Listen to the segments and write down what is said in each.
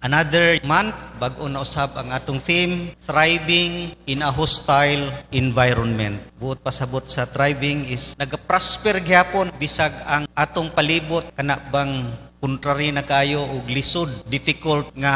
Another month, bag-o na usab ang atong theme, thriving in a hostile environment. Buot pasabot sa thriving is nag-prosper gyapon bisag ang atong palibot kana bang kontrary na kayo og lisod, difficult nga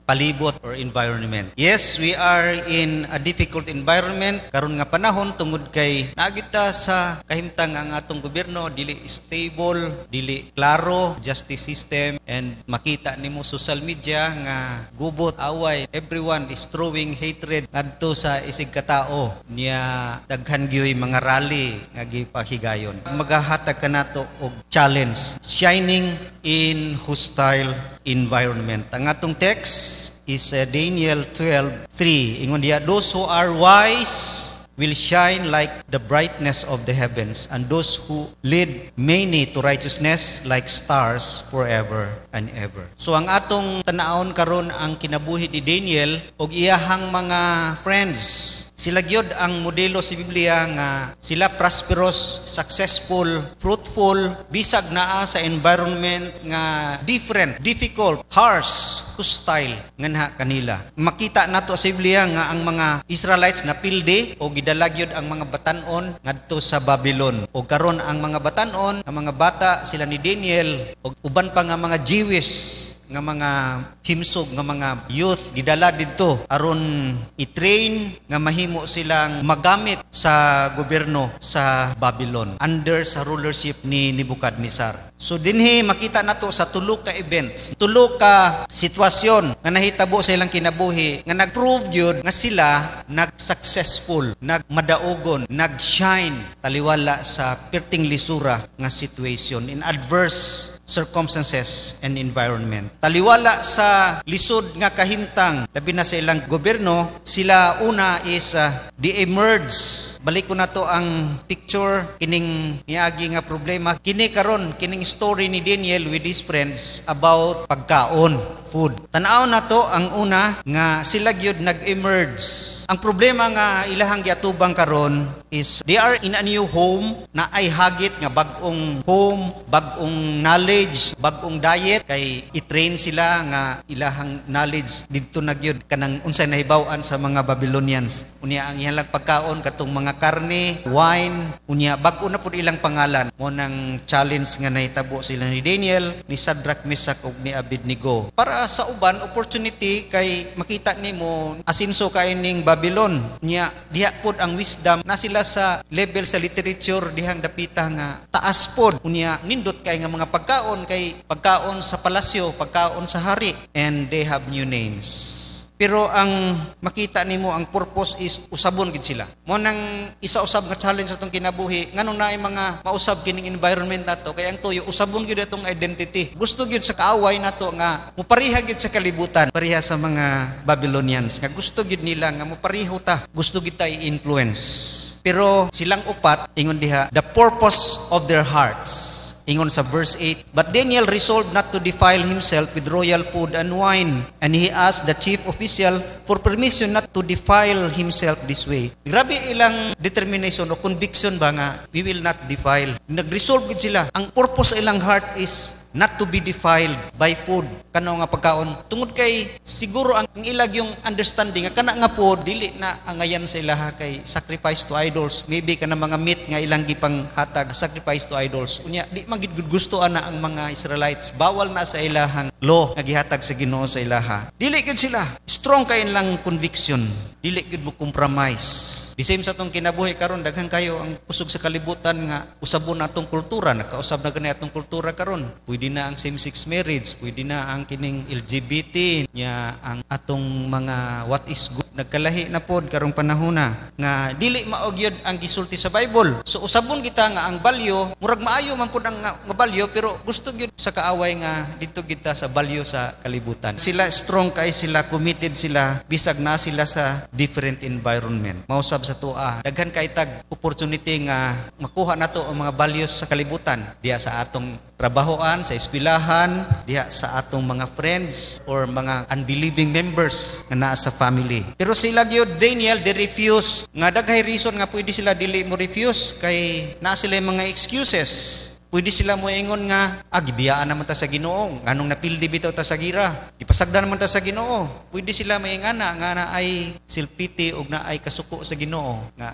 palibot or environment. Yes, we are in a difficult environment karon nga panahon tungod kay naagita sa kahimtang ang atong gobyerno dili stable, dili klaro justice system, and makita nimo social media nga gubot away, everyone is throwing hatred ngadto sa isig katao niya daghan gyoy mga rally nga gipahigayon. Magahatag kanato og challenge, shining in hostile environment. Ang atong text is Daniel 12:3. Ingon diya, those who are wise will shine like the brightness of the heavens, and those who lead many to righteousness like stars forever and ever. So ang atong tanaon karon ang kinabuhi ni Daniel og iyahang mga friends. Sila gyud ang modelo sa Biblia nga sila prosperous, successful, fruitful, bisag naa sa environment nga different, difficult, harsh, hostile nga kanila. Makita nato sa Biblia nga ang mga Israelites na pilde o gidala gyud ang mga batan-on ngadto sa Babylon. O karon ang mga batan-on, ang mga bata sila ni Daniel o uban pa nga mga Jewish nga mga himsog nga mga youth gidala didto aron i-train nga mahimo silang magamit sa gobyerno sa Babylon under sa rulership ni Nebuchadnezzar. So dinhi makita nato sa tulo ka events, tulo ka sitwasyon nga nahitabo sa ilang kinabuhi nga nagprove gyud nga sila nag-successful, nagmadaogon, nag-shine taliwala sa perting lisura nga situation in adverse circumstances and environment. Taliwala sa lisod nga kahimtang, labi na sa ilang gobyerno, sila una is they emerge. Balik ko na to ang picture, kining niagi nga problema. Kini karon, kining story ni Daniel with his friends about pagkaon, food. Tanaw na to ang una nga sila gyud nag-emerge. Ang problema nga ilahang giatubang karon is they are in a new home na ay hagit nga bag-ong home, bag-ong knowledge, bag-ong diet kay i-train sila nga ilahang knowledge didto na gyud kanang unsay nahibaw-an sa mga Babylonians. Unya ang ilang pagkaon katong mga karne, wine, unya bag-o na pud ilang pangalan. Mo nang challenge nga nahitabo sila ni Daniel, ni Shadrach, Meshach ug ni Abednego. Para sa uban opportunity kay makita nimo asinso kay ning Babylon. Nya diha pud ang wisdom na sila sa level sa literature dihang dapita nga taas pod. Unya nindot kay nga mga pagkaon kay pagkaon sa palasyo, pagkaon sa hari, and they have new names. Pero ang makita nimo ang purpose is usabon gid sila. Mo nang isa-usab nga challenge atong kinabuhi nganong naay mga mausab kining environment nato kay ang tuyo usabon gyud atong identity. Gusto gyud sa kaaway nato nga mopareha gyud sa kalibutan, pareha sa mga Babylonians nga gusto gyud nila nga mopareho ta. Gusto gyud ta i-influence. Pero silang upat ingon diha the purpose of their hearts. Ingon sa verse 8, but Daniel resolved not to defile himself with royal food and wine, and he asked the chief official for permission not to defile himself this way. Grabe ilang determination o conviction ba nga we will not defile. Nag-resolve gid sila. Ang purpose sa ilang heart is not to be defiled by food kano nga pagkaon tungod kay siguro ang ilag yung understanding nga kana nga po dili na angayan sa ilaha kay sacrifice to idols, maybe kana mga meat nga ilang gipang hatag sacrifice to idols. Unya di man gid gusto ana ang mga Israelites, bawal na sa ilahang law nga gihatag sa Ginoo sa ilaha. Dili gid sila strong kay ilang conviction, dili gid mo compromise. The same sa atong kinabuhi karon daghan kayo ang kusog sa kalibutan nga usabon atong kultura, nakausab na gani atong kultura karon. Pwede na ang same-sex marriage, pwede na ang kining LGBT, nya ang atong mga what is good. Nagkalahi na pod karong panahona nga dili mao gyud ang gisulti sa Bible. So usabon kita nga ang balyo, murag maayo man pod ang nga balyo pero gusto gyud sa kaaway nga dito kita sa balyo sa kalibutan. Sila strong kay sila, committed sila bisag na sila sa different environment. Mausab sa tuwa, daghan kay tag opportunity nga makuha nato ang mga values sa kalibutan diha sa atong trabahoan, sa eskwelahan, diha sa atong mga friends or mga unbelieving members nga naa sa family. Pero sila gyud Daniel, they refuse nga daghay reason nga pwede sila dili mo refuse kay naa sila mga excuses. Pwede sila mo ingon nga, gibiyaan naman ta sa Ginoo, nganong napildi bitaw ta sa gira. Ipasagdan naman ta sa Ginoo. Pwede sila maingana nga na ay silpiti ug na ay kasuko sa Ginoo. Nga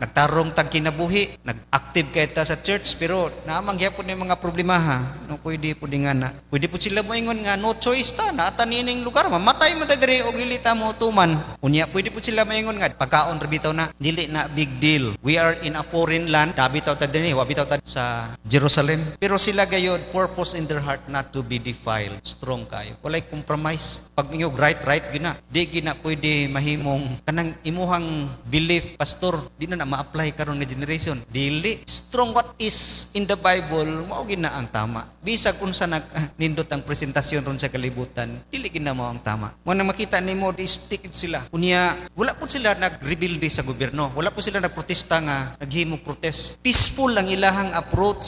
nagtarong tag kinabuhi, nag-active kay ta sa church pero naamang gyapon ni mga problema ha. No pwede pud nga na. Pwede pud sila mo ingon nga no choice ta, naata nining lugar, mamatay mo ta diri og dili ta mo tuman. Unya pwede pud sila maingon nga pagkaon ra bitaw na dili na big deal. We are in a foreign land, bitaw ta dinhi, wa bitaw ta sa Jerusalem. Pero sila gayod purpose in their heart not to be defiled. Strong kayo. Walay compromise. Pag mingog right gina. Di gina pwede mahimong kanang imuhang belief pastor di na ma-apply karon nga generation. Dili strong what is in the Bible mao gina ang tama. Bisag unsa nindot ang presentasyon ron sa kalibutan, dili gina mao ang tama. Mo na makita nimo di stick sila. Unya wala po sila nagrebelde sa gobyerno. Wala po sila nagprotesta nga naghimong protest. Peaceful ang ilahang approach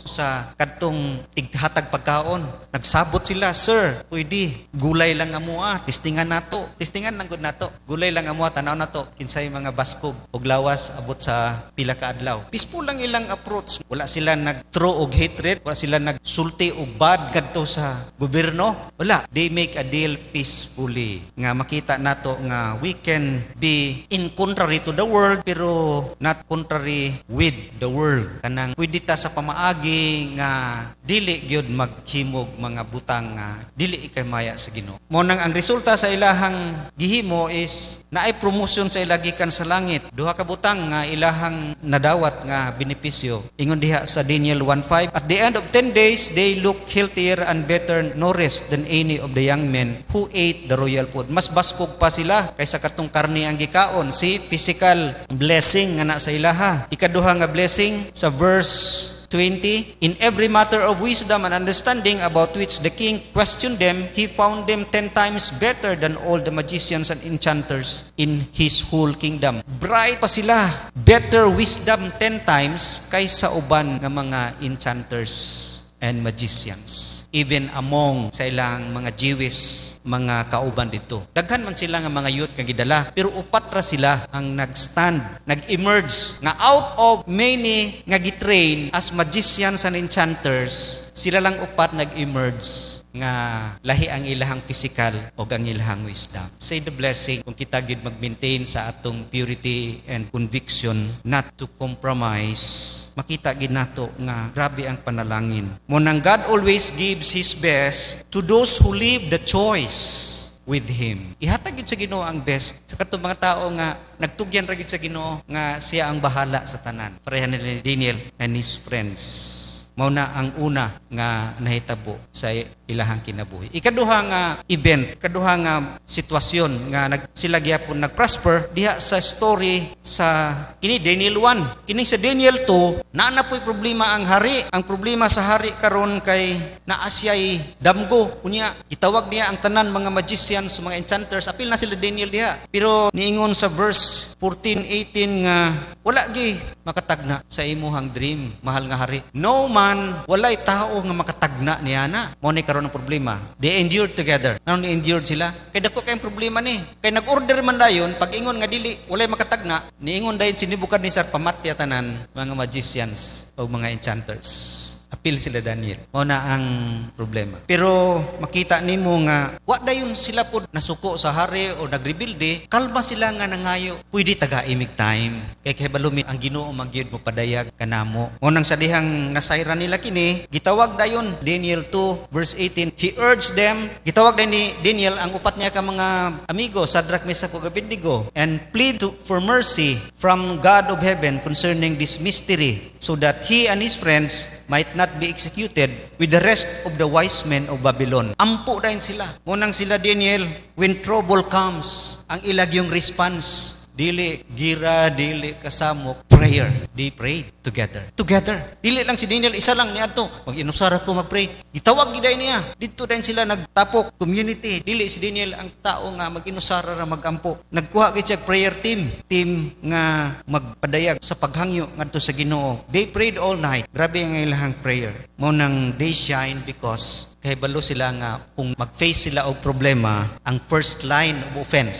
sa kadtong tighatag pagkaon. Nagsabot sila, sir, pwede gulay lang amo testingan nato. Testingan lang gud nato. Gulay lang amo tanaw nato kinsay mga baskog og lawas abot sa pila ka adlaw. Peaceful lang ilang approach. Wala sila nag-throw og hatred, wala sila nagsulti og bad kadto sa gobyerno. Wala. They make a deal peacefully. Nga makita nato nga we can be in contrary to the world pero not contrary with the world. Kanang pwede ta sa pamaagi nga dili gyud maghimog mga butang nga dili ikay maya sa Ginoo. Mo nang ang resulta sa ilahang gihimo is naay promotion sa ila gikan sa langit. Duha ka butang nga ilahang nadawat nga benepisyo. Ingon diha sa Daniel 1:5, at the end of 10 days they look healthier and better nourished than any of the young men who ate the royal food. Mas baskog pa sila kaysa katong karne ang gikaon. Si physical blessing nga na sa ilaha. Ikaduha nga blessing sa verse 20, in every matter of wisdom and understanding about which the king questioned them, he found them 10 times better than all the magicians and enchanters in his whole kingdom. Bright pa sila, better wisdom 10 times kaysa uban ng mga enchanters and magicians. Even among sa ilang mga Jewish mga kauban dito. Daghan man sila nga mga youth kang gidala, pero upat ra sila ang nag-stand, nag-emerge nga out of many nga gitrain as magicians and enchanters. Sila lang upat nag-emerge nga lahi ang ilahang physical o ang ilahang wisdom. Say the blessing kung kita gid mag-maintain sa atong purity and conviction, not to compromise. Makita gid nato nga grabe ang panalangin. Mo nang God always gives His best to those who leave the choice with Him. Ihatag gid sa Ginoo ang best sa katong mga tao nga nagtugyan ra gid sa Ginoo nga siya ang bahala sa tanan. Pareha ni Daniel and his friends. Mao na ang una nga nahitabo sa ilahang kinabuhi. Ikaduha nga event, ikaduha nga sitwasyon nga sila gyapon nagprosper diha sa story sa kini Daniel 1. Kini sa Daniel 2, naa po'y problema ang hari. Ang problema sa hari karon kay naa siya'y damgo. Unya gitawag niya ang tanan mga magicians, mga enchanters. Apil na sila Daniel diha. Pero niingon sa verse 14-18 nga wala gi makatagna sa imuhang dream, mahal nga hari. No man, walay tao nga makatagna niya na. Mo ni karon ang problema. They endured together. Nano ni endured sila? Kay dako kay problema ni. Kay nag-order man dayon pag ingon nga dili walay makatagna, niingon dayon si Nebuchadnezzar pamatya tanan mga magicians o mga enchanters. Apil sila Daniel. O na ang problema. Pero makita nimo nga wa dayon sila pod nasuko sa hari o nagrebuilde, kalma sila nga nangayo. Pwede taga-imig time. Kay balumi ang Ginoo magyud mo padayag kanamo. O nang sa dihang nasayran nila kini, gitawag dayon Daniel 2 verse 18. He urged them, gitawag dayon ni Daniel ang upat niya ka mga amigo, Shadrach, Meshach ug Abednego, and plead for mercy from God of heaven concerning this mystery, so that he and his friends might not be executed with the rest of the wise men of Babylon. Ampo dayon sila. Munang sila Daniel, when trouble comes, ang ilagyong response, dili gira, dili kasamok, prayer. They prayed together. Dili lang si Daniel, isa lang niya to. Mag-inusar ako mag-pray. Itawag giday niya. Dito din sila nagtapok, community. Dili si Daniel ang tao nga mag-inusara ra magampo. Nagkuha kay siya prayer team nga magpadayag sa paghangyo ngadto sa Ginoo. They prayed all night. Grabe ang ilahang prayer. Mo nang they shine because kay balo sila nga kung mag-face sila og problema, ang first line of offense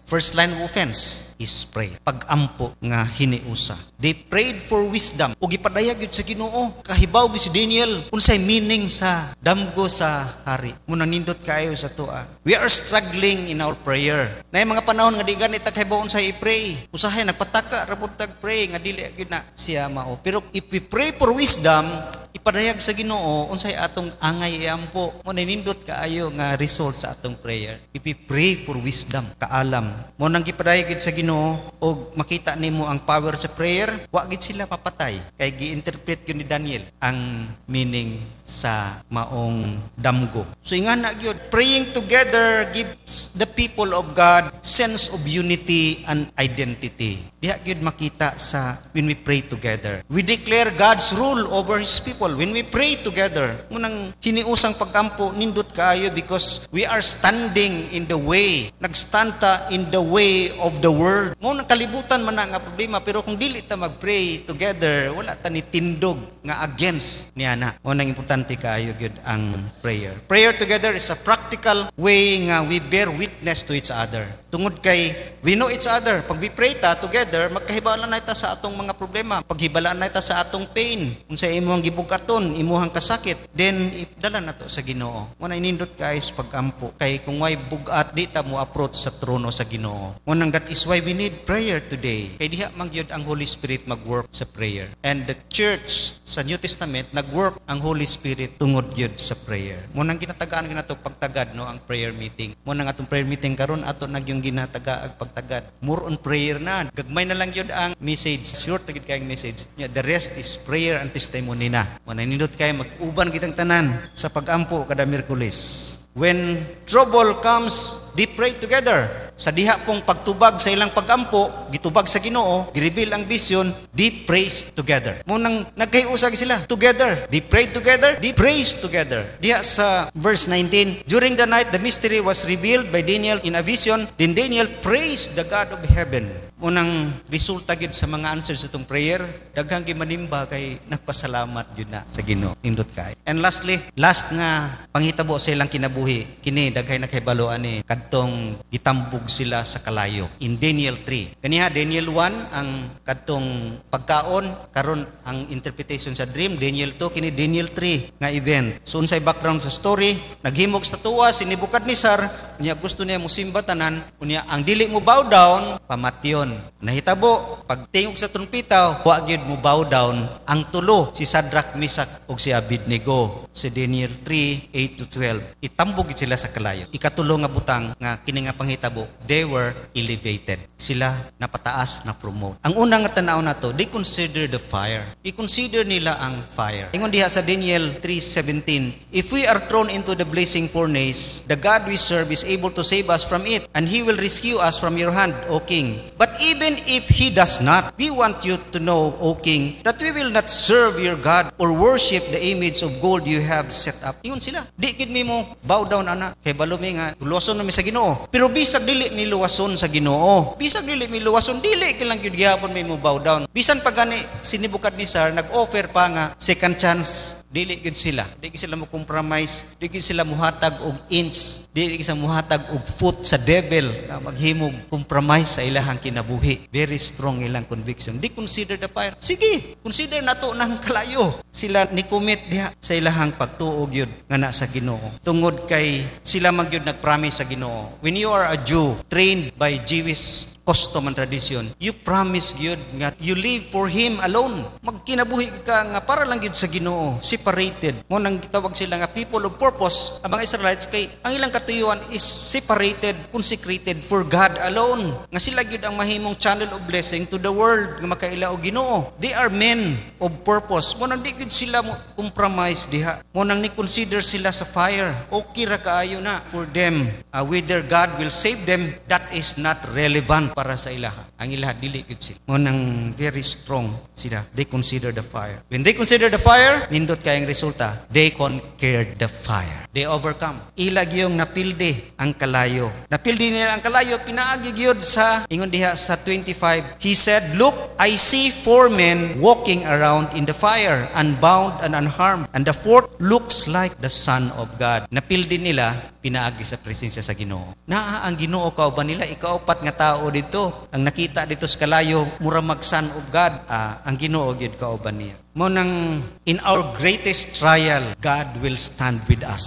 First line of offense is prayer. Pag-ampo nga hiniusa. They prayed for wisdom. O gipadayag yun sa Ginoo. Kahibaw gyud si Daniel unsay meaning sa damgo sa hari. Muna nindot kayo sa tua. We are struggling in our prayer. Na mga panahon nga di ganit kahibaw unsay i-pray. Usahay nagpataka ra pud tag pray nga dili gyud na siya mao. Pero if we pray for wisdom, ipadayag sa Ginoo unsay atong angay iampo. Mo nindot kaayo nga result sa atong prayer. If we pray for wisdom, kaalam. Mo nang gipadayag gid sa Ginoo og makita nimo ang power sa prayer, wa gid sila papatay. Kay gi-interpret gyud ni Daniel ang meaning sa maong damgo. So ingana gyud, praying together gives the people of God sense of unity and identity. Diha gyud makita sa when we pray together. We declare God's rule over His people. When we pray together, munang hiniusang pagkampo nindot kaayo because we are standing in the way. Nagstand ta in the way of the world. Mo nakalibutan man na nga problema, pero kung dili ta mag-pray together, wala ta ni tindog nga against niya na. Mo nang importante kaayo gyud ang prayer. Prayer together is a practical way nga we bear witness to each other. Tungod kay we know each other. Pag we pray ta together, magkahibalaan na ta sa atong mga problema. Paghibalaan na ta sa atong pain. Unsay imong gibukaton, imuhang kasakit, then idala na to sa Ginoo. Mo na inindot guys pag-ampo. Kay kung way bugat di ta mo approach sa trono sa Ginoo. Mo nang that is why we need prayer today. Kay diha man gyud ang Holy Spirit mag-work sa prayer. And the church sa New Testament nag-work ang Holy Spirit tungod gyud sa prayer. Mo nang ginatagaan ginato pagtagad no ang prayer meeting. Mo nang atong prayer meeting karon ato nag yung ginataga ag pagtagad. More on prayer na. Gagmay na lang gyud ang message. Short gid kay ang message. The rest is prayer and testimony na. Mo nang nindot kay mag-uban kitang tanan sa pag-ampo kada Miyerkules. When trouble comes, they pray together. Sa diha pong pagtubag sa ilang pag-ampo, gitubag sa Ginoo, gireveal ang vision, they praise together. Mo nang nagkayusag sila together. They prayed together, they praised together. Diha sa verse 19, during the night the mystery was revealed by Daniel in a vision. Then Daniel praised the God of heaven. Mo nang resulta gid sa mga answers sa itong prayer, daghang gimanimba kay nagpasalamat gyud na sa Ginoo. Nindot kay. And lastly, last nga panghitabo sa ilang kinabuhi, kini daghay nakahibaloan ni kadtong gitambog sila sa kalayo. In Daniel 3. Kaniha Daniel 1 ang kadtong pagkaon, karon ang interpretation sa dream. Daniel 2 kini Daniel 3 nga event. So unsay background sa story, naghimog sa tuwa si Nebukadnezar, unya gusto niya mosimba tanan, unya ang dili mo bow down, pamatyon. Nahitabo, pagtingog sa trumpeta, wa gyud mo bow down ang tulo, si Shadrach, Meshach ug si Abednego. Si Daniel 3:8-12. Itambog sila sa kalayo. Ikatulo nga butang nga kini nga panghitabo, they were elevated. Sila napataas, na promote. Ang unang nga tan-aw nato, they consider the fire. I-consider nila ang fire. Ingon diha sa Daniel 3:17, if we are thrown into the blazing furnace, the God we serve is able to save us from it, and He will rescue us from your hand, O King. But even if He does not, we want you to know, O King, that we will not serve your God or worship the image of gold you have set up. Ingon sila, di gid mi mo bow down ana, kay balumi nga luwason mi sa Ginoo. Pero bisag dili mi luwason sa Ginoo, bisag dili mi luwason, dili kilang gyud gyapon mi mo bow down. Bisan pa gani si Nebukadnezar nag-offer pa nga second chance, dili gid sila. Di gid sila mo compromise, di gid sila muhatag og inch, dili gid sila muhatag og foot sa devil nga maghimog compromise sa ilahang kinabuhi. Very strong ilang conviction. Di consider the fire. Sige, consider nato nang kalayo. Sila ni commit diha sa ilahang pagtuo gyud nga na sa Ginoo. Tungod kay sila man gyud nagpromise sa Ginoo. When you are a Jew trained by Jewish custom and tradition, you promise gyud nga you live for Him alone. Magkinabuhi ka nga para lang gyud sa Ginoo, separated. Mo nang gitawag sila nga people of purpose. Ang mga Israelites kay ang ilang katuyuan is separated, consecrated for God alone. Nga sila gyud ang mahimong channel of blessing to the world nga makaila og Ginoo. They are men of purpose. Mo nang di gyud sila mo compromise diha. Mo nang ni consider sila sa fire. Okay ra kaayo na for them. Whether God will save them, that is not relevant para sa ilaha. Ang ilaha dili gid sila. Mo nang very strong sila. They consider the fire. When they consider the fire, nindot kay ang resulta. They conquered the fire. They overcome. Ilag yung napildi ang kalayo. Napildi nila ang kalayo, pinaagi gyud sa ingon diha sa 25. He said, "Look, I see 4 men walking around in the fire, unbound and unharmed, and the fourth looks like the Son of God." Napildi nila, pinaagi sa presensya sa Ginoo. Naa ang Ginoo kauban nila, ikaupat nga tao dito. Ang nakita dito sa kalayo, mura mag Son of God. Ang Ginoo gyud kauban niya. Mo nang in our greatest trial, God will stand with us.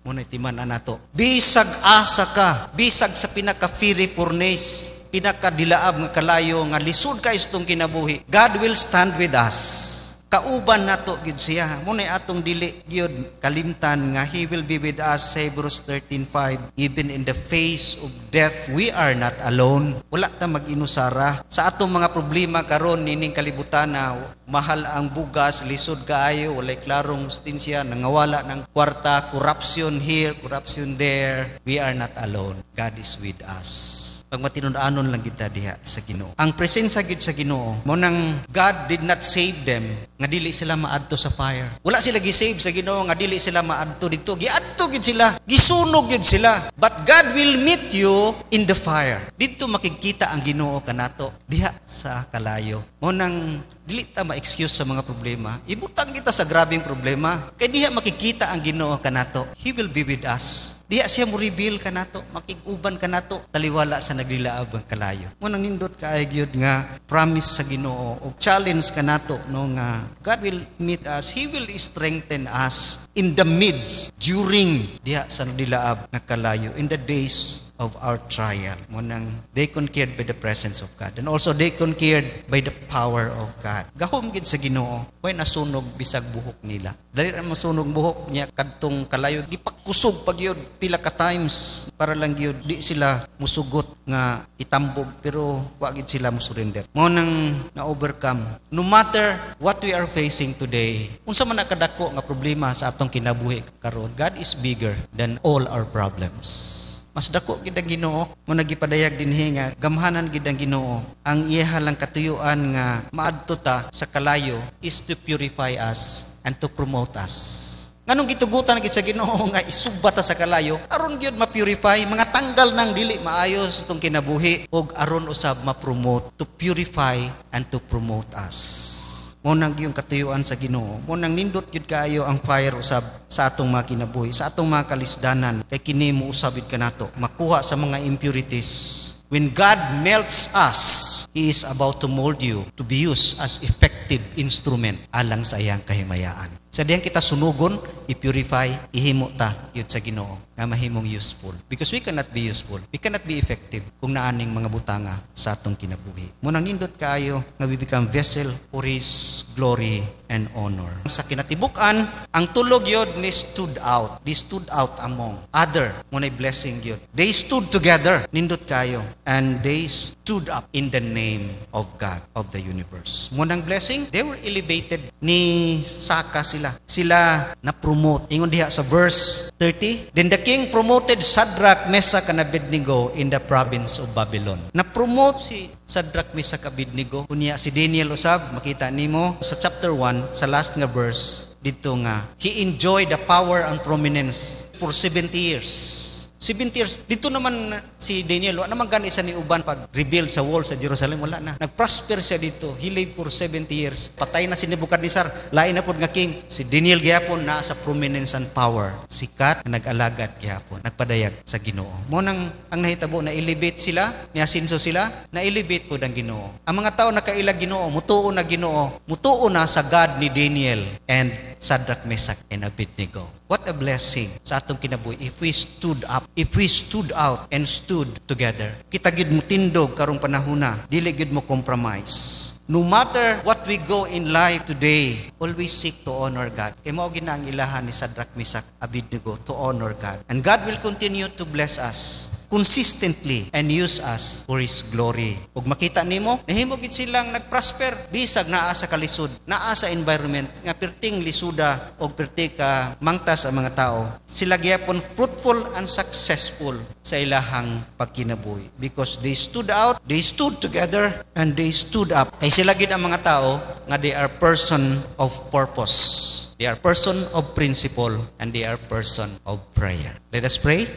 Mo na timan nato. Bisag asa ka, bisag sa pinaka-fiery furnace, pinakadilaab nga kalayo nga lisod ka istong kinabuhi, God will stand with us. Kauban nato gid siya. Mo nay atong dili gyud kalimtan nga He will be with us, sa Hebrews 13:5. Even in the face of death, we are not alone. Wala ta mag-inusara sa atong mga problema karon nining kalibutan na mahal ang bugas, lisod kaayo, walay klarong stinsya, nangawala ng kwarta, corruption here, corruption there. We are not alone. God is with us. Pag matinud-anon lang kita diha sa Ginoo. Ang presensya gid sa Ginoo, mo nang God did not save them nga dili sila maadto sa fire. Wala sila gi-save sa Ginoo nga dili sila maadto dito. Giadto gid sila, gisunog gid sila. But God will meet you in the fire. Dito makikita ang Ginoo kanato diha sa kalayo. Mo nang dili ta ma-excuse sa mga problema. Ibutang kita sa grabing problema. Kay diha makikita ang Ginoo kanato. He will be with us. Diha siya mo reveal kanato, makig-uban kanato, taliwala sa naglilaab ang kalayo. Mo nang nindot kaay gyud nga promise sa Ginoo o challenge kanato no nga God will meet us. He will strengthen us in the midst, during diha sa naglilaab nga kalayo, in the days of our trial. Mo nang they conquered by the presence of God, and also they conquered by the power of God. Gahom gid sa Ginoo, way nasunog bisag buhok nila. Dali ra masunog buhok niya kadtong kalayo, gipakusog pag yun pila ka times para lang gyud di sila musugot nga itambog, pero wa gid sila musurrender. Mo nang na-overcome. No matter what we are facing today, unsa man nakadako nga problema sa atong kinabuhi karon, God is bigger than all our problems. Mas dako gid ang Ginoo, mo nagipadayag dinhi nga gamhanan gid ang Ginoo. Ang iya lang katuyuan nga maadto ta sa kalayo is to purify us and to promote us. Nganong gitugutan gid sa Ginoo nga isugba ta sa kalayo aron gyud ma-purify, mga tanggal nang dili maayos itong kinabuhi, ug aron usab ma-promote, to purify and to promote us. Mo nang yung katuyuan sa Ginoo, mo nang nindot gyud kaayo ang fire usab sa atong mga kinabuhi, sa atong mga kalisdanan, kay kini mo usabid kanato makuha sa mga impurities. When God melts us, He is about to mold you to be used as effective instrument alang sa iyang kahimayaan. Sa diyang kita sunugon, i-purify, ihimo ta yun sa Ginoo nga mahimong useful. Because we cannot be useful, we cannot be effective kung naaning mga butanga sa atong kinabuhi. Munang nindot kaayo nga we become vessel for His glory and honor. Sa kinatibukan, ang tulog yun ni stood out. They stood out among other. Muna'y blessing yun. They stood together. Nindot kayo. And they stood up in the name of God of the universe. Munang blessing, they were elevated. Ni saka sila. Sila na-promote. Ingon diha sa verse 30. Then the king promoted Shadrach, Meshach, and Abednego in the province of Babylon. Na-promote si Shadrach, Meshach, Abednego. Kunya si Daniel usab, makita nimo sa chapter 1, sa last nga verse, dito nga, he enjoyed the power and prominence for 70 years. 70 years. Dito naman si Daniel, wala naman gani sa niuban pag-rebuild sa wall sa Jerusalem, wala na. Nag-prosper siya dito. He lived for 70 years. Patay na si Nebuchadnezzar, lain na po nga king. Si Daniel gihapon na sa prominence and power. Sikat, nag-alagad gihapon. Nagpadayag sa Ginoo. Mo nang ang nahitabo na elevate sila, niasinso sila, na elevate po ng Ginoo. Ang mga tao nakailag Ginoo, mutuo na Ginoo, mutuo na sa God ni Daniel and Shadrach, Meshach, and Abednego. What a blessing sa atong kinabuhi if we stood up, if we stood out and stood together. Kita gid mo tindog karong panahona, dili gid mo compromise. No matter what we go in life today, always seek to honor God. Kay mao gid na ang ilahan ni Shadrach, Meshach, Abednego, to honor God. And God will continue to bless us consistently and use us for His glory. Ug makita nimo, nahimo gid silang nagprosper bisag naa sa kalisod, naa sa environment nga perting lisuda o perting ka mangtas ang mga tao. Sila gyapon fruitful and successful sa ilahang pagkinabuhi because they stood out, they stood together, and they stood up. Kay sila gid ang mga tao nga they are person of purpose. They are person of principle and they are person of prayer. Let us pray.